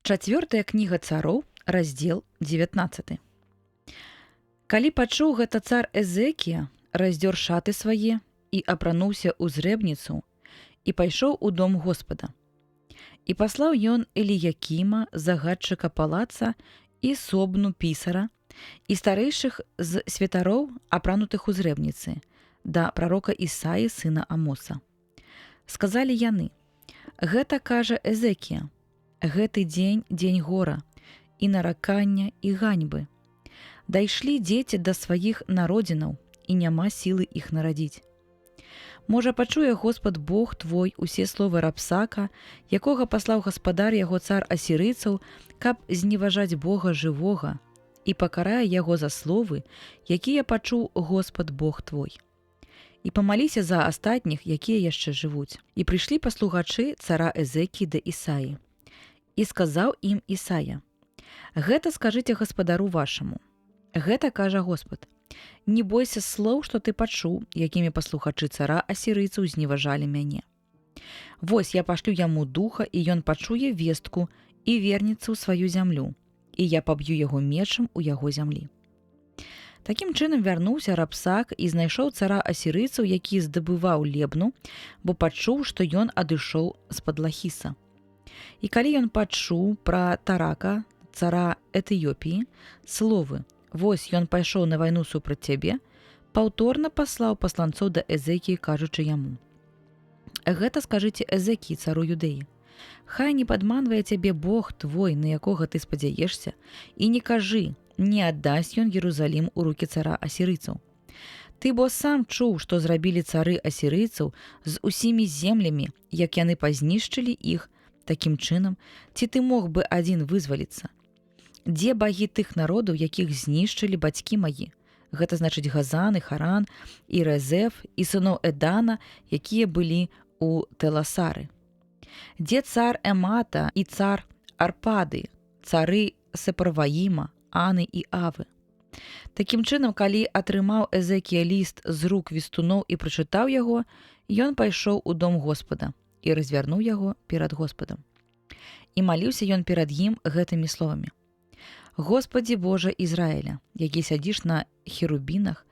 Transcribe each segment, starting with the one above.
Чацвёртая кніга цароў, раздзел 19. Калі пачуў гэта цар Эзекія, раздзёр шаты свае і апрануўся ў зрэбніцу і пайшоў у дом Господа. І паслаў ён Эліякіма, загадчыка палаца, і Собну пісара, і старэйшых з святароў, апранутых у зрэбніцы, да прарока Ісаі, сына Амоса. Сказалі яны: «Гэта кажа Эзекія, гэты дзень – дзень гора, і наракання, і ганьбы. Дайшлі дзеці да сваіх народзінаў, і няма сілы іх нарадзіць. Можа, пачуе Господ Бог твой усе словы Рапсака, якога паслаў гаспадар яго цар асірыйцаў, каб зневажаць Бога жывога, і пакарае яго за словы, якія пачуў Господ Бог твой. І памаліся за астатніх, якія яшчэ жывуць. І прыйшлі паслугачы цара Эзекіі да Ісаі. І сказаў ім Ісая: «Гэта скажыце гаспадару вашаму. Гэта кажа Господ: не бойся слоў, што ты пачуў, якімі паслухачы цара асірыйцаў зневажалі мяне. Вось я пашлю яму духа, і ён пачуе вестку і вернецца ў сваю зямлю, і я паб'ю яго мечам у яго зямлі». Такім чынам вярнуўся Рапсак і знайшоў цара асірыйцаў, які здабываў Лебну, бо пачуў, што ён адышоў з-пад Лахіса. І калі ён пачуў пра Тарака, цара Этыёпіі, словы: «Вось ён пайшоў на вайну супраць цябе», паўторна паслаў пасланцоў да Эзекіі, кажучы яму: «Гэта скажыце Эзекіі, цару Юдэі. Хай не падманвае цябе Бог твой, на якога ты спадзяешся, і не кажы, не аддасць ён Єрусалім у рукі цара асірыйцаў. Ты бо сам чуў, што зрабілі цары асірыйцаў з усімі землямі, як яны пазнішчылі іх. Такім чынам, ці ты мог бы адзін вызваліцца? Дзе багі тых народаў, якіх знішчылі бацькі мае? Гэта значыць Газан і Харан, і Резеф, і сыноў Эдана, якія былі ў Теласары. Дзе цар Эмата і цар Арпады, цары Сепарваіма, Аны і Авы?» Такім чынам, калі атрымаў Эзекія ліст з рук вестуноў і прачытаў яго, ён пайшоў у дом Господа і развярнуў яго перад Господам. І маліўся ён перад ім гэтымі словамі: «Господі Божа Ізраіля, які сядзіш на херубінах,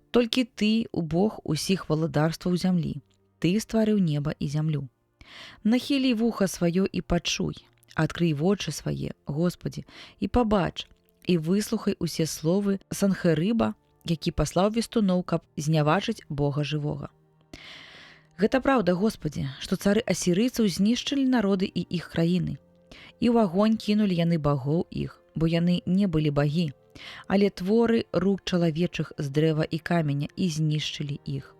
толькі ты, у Бог усіх валадарстваў зямлі, ты стварыў неба і зямлю. Нахілі вуха сваё і пачуй, адкрый вочы свае, Господі, і пабач, і выслухай усе словы Санхерыба, які паслаў вестуноў, каб зняважыць Бога жывога. Гэта праўда, Господі, што цары асірыйцаў знішчылі народы і іх краіны, і ў агонь кінулі яны багоў іх, бо яны не былі багі, але творы рук чалавечых з дрэва і каменя, і знішчылі іх.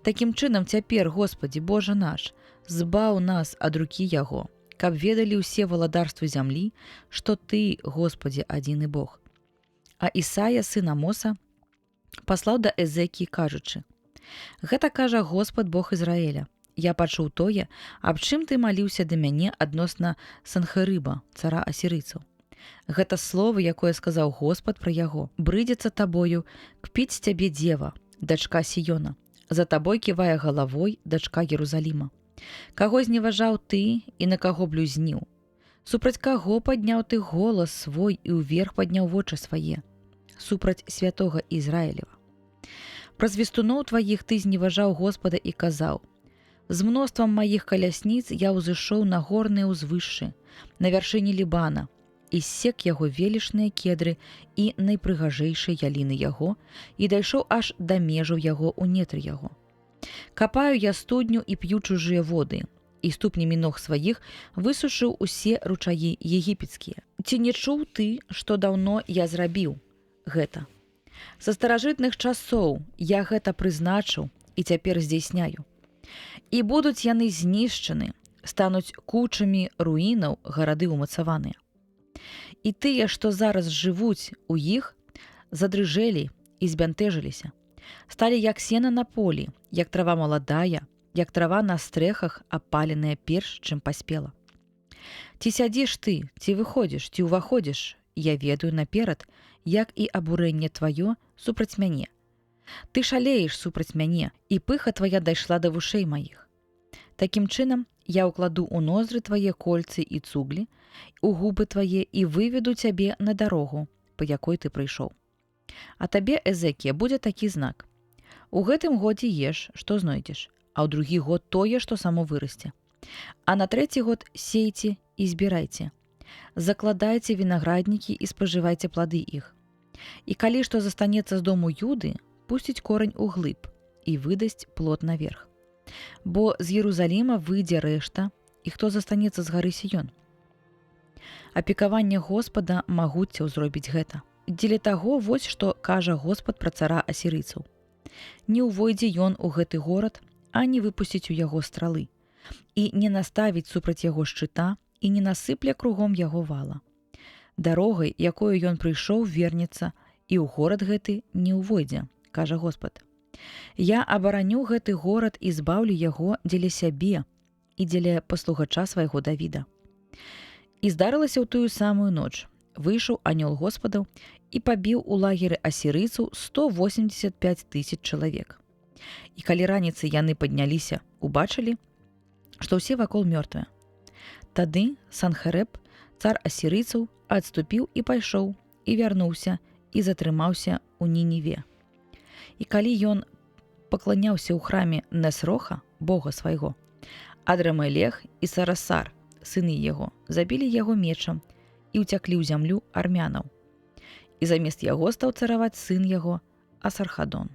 Такім чынам цяпер, Господі, Божа наш, збаў нас ад рукі яго, каб ведалі ўсе валадарствы зямлі, што ты, Господі, адзіны Бог». А Ісая, сын Амоса, паслаў да Эзекіі, кажучы: «Гэта кажа Господ Бог Ізраіля. Я пачуў тое, аб чым ты маліўся да мяне адносна Санхерыба, цара асірыйцаў. Гэта словы, якое сказаў Господ пра яго: брыдзецца табою кпіць з цябе дзева, дачка Сіёна, за табой ківае галавой дачка Єрусаліма. Каго зневажаў ты і на каго блюзніў? Супраць каго падняў ты голас свой і ўверх падняў вочы свае? Супраць святога Ізраілева. Праз вестуноў тваіх ты зневажаў Господа і казаў: з мноствам маіх калясніц я ўзышоў на горныя ўзвышшы, на вяршыні Лібана, і ссек яго велічныя кедры і найпрыгажэйшыя яліны яго, і дайшоў аж да межаў яго ў нетры яго. Капаю я студню і п'ю чужыя воды, і ступнямі ног сваіх высушыў усе ручаі егіпецкія. Ці не чуў ты, што даўно я зрабіў гэта? Са старажытных часоў я гэта прызначыў і цяпер здзейсняю. І будуць яны знішчаны, стануць кучамі руінаў гарады ўмацаваныя. І тыя, што зараз жывуць у іх, задрыжэлі і збянтэжыліся. Сталі як сена на полі, як трава маладая, як трава на стрэхах, апаленая перш, чым паспела. Ці сядзіш ты, ці выходзіш, ці ўваходзіш, я ведаю наперад, як і абурэнне тваё супраць мяне. Ты шалееш супраць мяне, і пыха твая дайшла да вушэй маіх. Такім чынам, я ўкладу ў ноздры твае кольцы і цуглі, у губы твае і выведу цябе на дарогу, па якой ты прыйшоў. А табе, Эзекія, будзе такі знак. У гэтым годзе еш, што знойдзеш, а ў другі год тое, што само вырасце. А на трэці год сейце і збірайце. Закладайце вінаграднікі і спажывайце плады іх. І калі што застанецца з дому Юды, пусціць корань у глыб і выдасць плод наверх. Бо з Єрусаліма выйдзе рэшта, і хто застанецца з гары Сіён. Апекаванне Господа магуццяў зробіць гэта. Дзеля таго вось што кажа Господ пра цара асірыйцаў. Не ўвойдзе ён у гэты горад, а не выпусціць у яго стралы, і не наставіць супраць яго шчыта, і не насыпле кругом яго вала. Дарогай, якою ён прыйшоў, вернецца, і ў горад гэты не ўвойдзе, кажа Господ. Я абараню гэты горад і збаўлю яго дзеля сябе і дзеля паслугача свайго Давіда. І здарылася ў тую самую ноч. Выйшаў анёл Господаў і пабіў у лагеры асірыйцаў 185 000 чалавек. І калі раніцай яны падняліся, убачылі, што ўсе вакол мёртвыя. Тады Санхерэб, цар асірыйцаў, адступіў і пайшоў, і вярнуўся, і затрымаўся ў Нініве. І калі ён пакланяўся ў храме Несроха, бога свайго, Адрамелех і Сарасар, сыны яго, забілі яго мечам і ўцяклі ў зямлю армянаў. І замест яго стаў цараваць сын яго Асархадон.